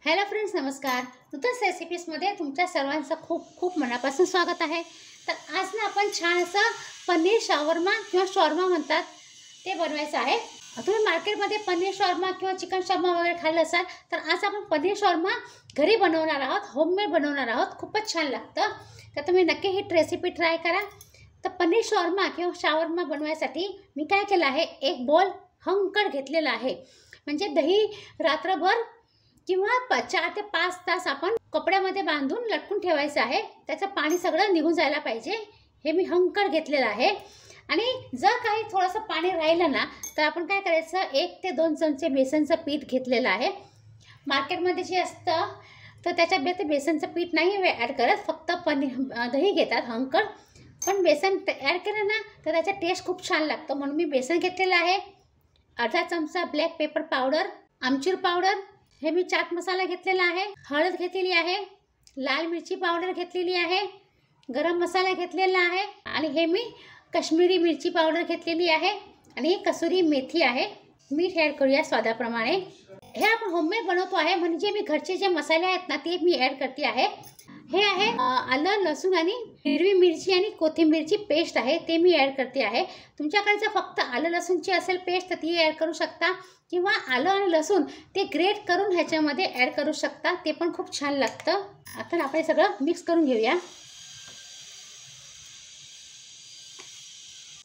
Hello friends, नमस्कार. नुतन रेसिपीजमध्ये तुमच्या सर्वांचं खूप खूप मनापासून स्वागत आहे. तर आज ना आपण छान असं पनीर शावरमा किंवा शॉर्मा म्हणतात ते बनवायचं आहे. तुम्ही मार्केटमध्ये पनीर शॉर्मा किंवा चिकन शॉर्मा वगैरे खाल्लं असाल, तर आज आपण पनीर शॉर्मा घरी बनवणार आहोत, होममेड बनवणार आहोत. खूपच छान लागतं. तर तुम्ही नक्की ही रेसिपी ट्राय करा. तर पनीर शॉर्मा किंवा शावरमा बनवायसाठी मी काय केलं आहे, एक बोल हंकड घेतलेला आहे. म्हणजे दही रात्रभर किंवा 4 ते 5 तास आपण कपड्यामध्ये बांधून लटकून ठेवायचं आहे. त्याचं पाणी सगळं निघून जायला पाहिजे. हे मी हंकड घेतलेलं आहे. आणि जर काही थोडंसं पाणी राहिलं ना, तर आपण काय करायचं, 1 ते 2 चमचे बेसनचं पीठ घेतलेलं आहे. मार्केटमध्ये जे असतं तर त्याच्यात बेसनचं पीठ नाही ॲड करत, फक्त दही घेतात हंकड. पण बेसन ॲड केलं ना तर त्याचा टेस्ट खूप छान लागतो. म्हणून मी बेसन घेतलेलं आहे. अर्धा चमचा ब्लॅक पेपर पावडर, आमचूर पावडर, हे मी चाट मसाला घेतलेला आहे, हळद घेतलेली आहे, लाल मिरची पावडर घेतलेली आहे, गरम मसाला घेतलेला आहे आणि हे मी काश्मीरी मिरची पावडर घेतलेली आहे आणि कसुरी मेथी आहे. मीठ ॲड करूया स्वादाप्रमाणे. हे आपण होममेड बनवतो आहे, म्हणजे मी घरचे जे मसाले आहेत ना ते मी ॲड करते आहे. हे आहे आलं, लसूण आणि हिरवी मिरची आणि कोथिंबीरची पेस्ट आहे, ते मी ॲड करते आहे. तुमच्याकडे जर फक्त आलं लसूणची असेल पेस्ट तर ती ॲड करू शकता, किंवा आलं आणि लसूण ते ग्रेट करून ह्याच्यामध्ये ॲड करू शकता, ते पण खूप छान लागतं. आता आपण सगळं मिक्स करून घेऊया.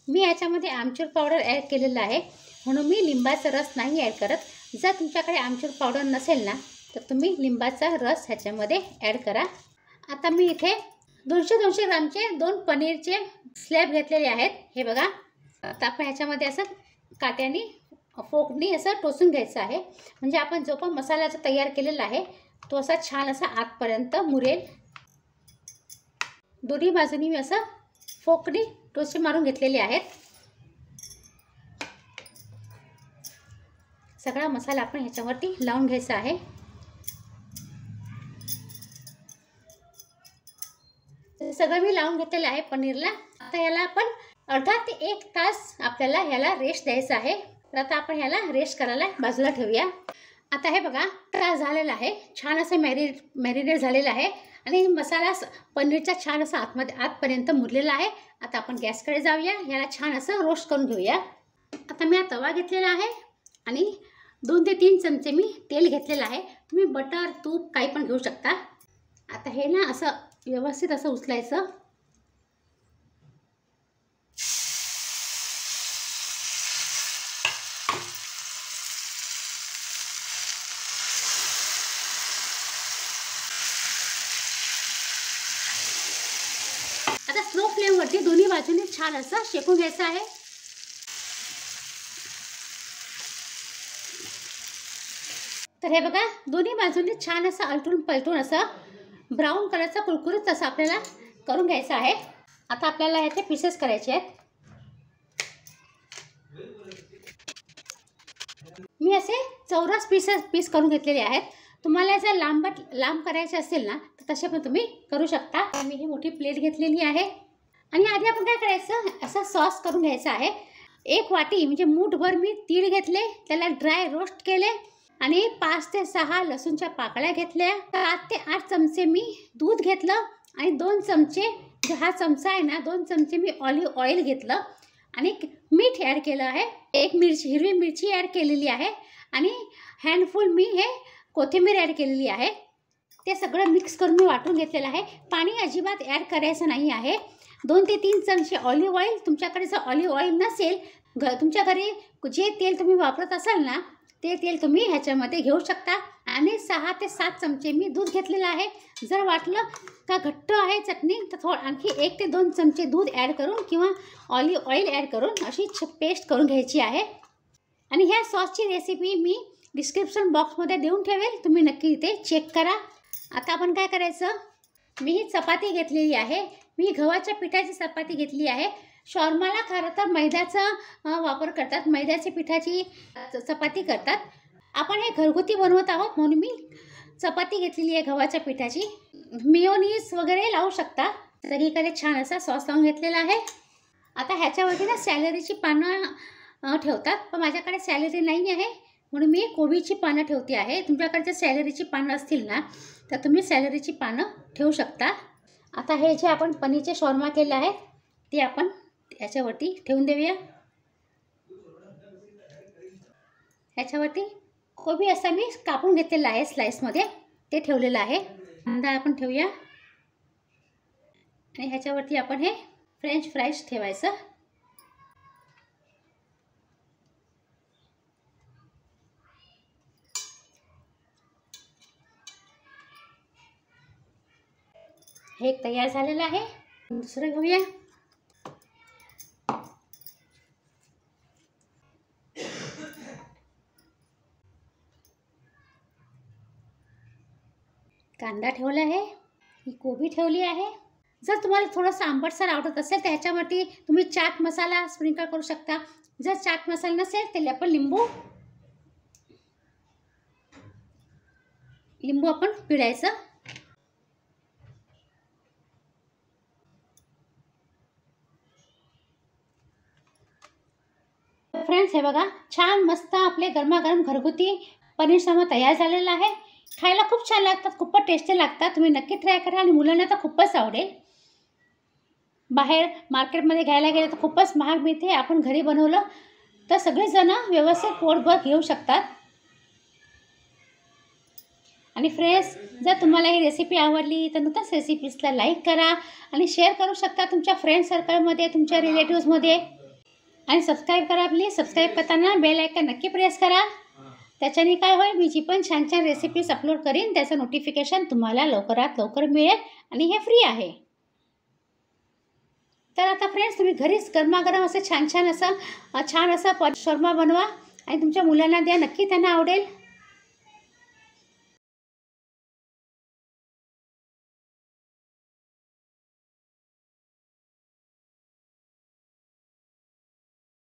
मी याच्यामध्ये आमचूर पावडर ॲड केलेलं आहे, म्हणून मी लिंबाचा रस नाही ॲड करत. जर तुमच्याकडे आमचूर पावडर नसेल ना तर तुम्ही लिंबाचा रस ह्याच्यामध्ये ॲड करा. आता मी इथे 200 ग्रामचे 2 पनीरचे स्लॅब घेतलेले आहेत. हे बघा. आता आपण ह्याच्यामध्ये असं काट्याने फोकनी असं टोचून घ्यायचं आहे, म्हणजे आपण जो पण मसाल्याचा तयार केलेला आहे तो असा छान असा आतपर्यंत मुरेल. दोन्ही बाजूनी मी असं फोकनी टोचे मारून घेतलेले आहेत. सगळा मसाला आपण ह्याच्यावरती लावून घ्यायचा आहे. सगळं मी लावून घेतलेलं आहे पनीरला. आता याला आपण अर्धा ते 1 तास आपल्याला ह्याला रेस्ट द्यायचा आहे. तर आता आपण ह्याला रेस्ट करायला बाजूला ठेवूया. आता हे बघा, तास झालेला आहे, छान असं मॅरिनेट झालेलं आहे आणि मसाला पनीरचा छान असा आतपर्यंत मुरलेला आहे. आता आपण गॅसकडे जाऊया, याला छान असं रोस्ट करून घेऊया. आता मी हा तवा घेतलेला आहे आणि 2 ते 3 चमचे मी तेल घेतलेलं आहे. तुम्ही बटर, तूप काही पण घेऊ शकता. आता हे ना असं व्यवस्थित असं उचलायचं. आता स्लो फ्लेमवरती दोन्ही बाजूने छान असं शेकून घ्यायचं आहे. तर हे बघा, दोन्ही बाजूने छान असं आलटून पलटून असं ब्राऊन कलरचा कुरकुरीत असं आपल्याला करून घ्यायचं आहे. आता आपल्याला ह्याचे पीसेस करायचे आहेत. मी असे चौरस पीस करून घेतलेले आहेत. तुम्हाला जर लांब करायचे असेल ना तर तसे पण तुम्ही करू शकता. मी ही मोठी प्लेट घेतलेली आहे आणि आधी आपण काय करायचं, असा सॉस करून घ्यायचा आहे. 1 वाटी म्हणजे मूठभर मी तीळ घेतले, त्याला ड्राय रोस्ट केले आणि 5 ते 6 लसूणच्या पाकळ्या घेतल्या. 7 ते 8 चमचे मी दूध घेतलं आणि 2 चमचे, जो हा चमचा आहे ना, 2 चमचे मी ऑलिव्ह ऑइल घेतलं आणि मीठ ॲड केलं आहे. 1 हिरवी मिरची ॲड केलेली आहे आणि हँडफुल मी हे कोथिंबीर ॲड केलेली आहे. ते सगळं मिक्स करून मी वाटून घेतलेलं आहे. पाणी अजिबात ॲड करायचं नाही आहे. 2 ते 3 चमचे ऑलिव्ह ऑइल, तुमच्याकडे जर ऑलिव्ह ऑइल नसेल, तुमच्या घरी जे तेल तुम्ही वापरत असाल ना ते तेल तुम्ही ह्याच्यामध्ये घेऊ शकता. आणि 6 ते 7 चमचे मी दूध घेतलेलं आहे. जर वाटलं का घट्ट आहे चटणी तर आणखी 1 ते 2 चमचे दूध ॲड करून किंवा ऑलिव्ह ऑइल ॲड करून अशी पेस्ट करून घ्यायची आहे. आणि ह्या सॉसची रेसिपी मी डिस्क्रिप्शन बॉक्समध्ये देऊन ठेवेल, तुम्ही नक्की इथे चेक करा. आता आपण काय करायचं, मी ही चपाती घेतलेली आहे. मी गव्हाच्या पिठाची चपाती घेतली आहे. शॉर्माला खरं तर मैद्याचा वापर करतात, मैद्याच्या पिठाची चपाती करतात. आपण हे घरगुती बनवत आहोत म्हणून मी चपाती घेतलेली आहे गव्हाच्या पिठाची. मेयोनीज वगैरे लावू शकता. सगळीकडे छान असा सॉस लावून घेतलेला आहे. आता ह्याच्यावरती ना सॅलरीची पानं ठेवतात, पण माझ्याकडे सॅलरी नाही आहे म्हणून मी कोबीची पानं ठेवते आहे. तुमच्याकडे जर सॅलरीची पानं असतील ना तर तुम्ही सॅलरीची पानं ठेवू शकता. आता हे जे आपण पनीरचे शॉर्मा केले आहे ते आपण याच्यावरती ठेवून देऊया. ह्याच्यावरती कोबी असा मी कापून घेतलेला आहे स्लाइसमध्ये, ते ठेवलेलं आहे. कांदा आपण ठेवूया आणि ह्याच्यावरती आपण हे फ्रेंच फ्राईज ठेवायचं. हे एक तयार झालेलं आहे. दुसरं घेऊया. कांदा ठेवला आहे, ही कोबी ठेवली आहे. जर तुम्हाला थोडंसं आंबटसर आवडत असेल तर ह्याच्यावरती तुम्ही चाट मसाला स्प्रिंकल करू शकता. जर चाट मसाला नसेल तर आपण लिंबू आपण पिळायचं. फ्रेंड्स हे बघा, छान मस्त आपले गरमागरम घरगुती पनीर शॉर्मा तयार झालेला आहे. खायला खूप छान लागतात, खूपच टेस्टी लागतात. तुम्ही नक्की ट्राय करा आणि मुलांना तर खूपच आवडेल. बाहेर मार्केटमध्ये घ्यायला गेलं तर खूपच महाग मिळते. आपण घरी बनवलं तर सगळेजण व्यवस्थित पोटभर घेऊ शकतात. आणि फ्रेंड्स, जर तुम्हाला ही रेसिपी आवडली तर नुकताच रेसिपीजला लाईक करा आणि शेअर करू शकता तुमच्या फ्रेंड सर्कलमध्ये, तुमच्या रिलेटिव्समध्ये. आणि सबस्क्राईब करा प्लीज. सबस्क्राईब करताना बेल आयकॉन नक्की प्रेस करा. त्याच्याने काय होईल, मी जी पण छान छान रेसिपीज अपलोड करीन त्याचं नोटिफिकेशन तुम्हाला लवकरात लवकर मिळेल आणि हे फ्री आहे. तर आता फ्रेंड्स, तुम्ही घरीच गरमागरम असं छान असं पनीर शॉर्मा बनवा आणि तुमच्या मुलांना द्या. नक्की त्यांना आवडेल.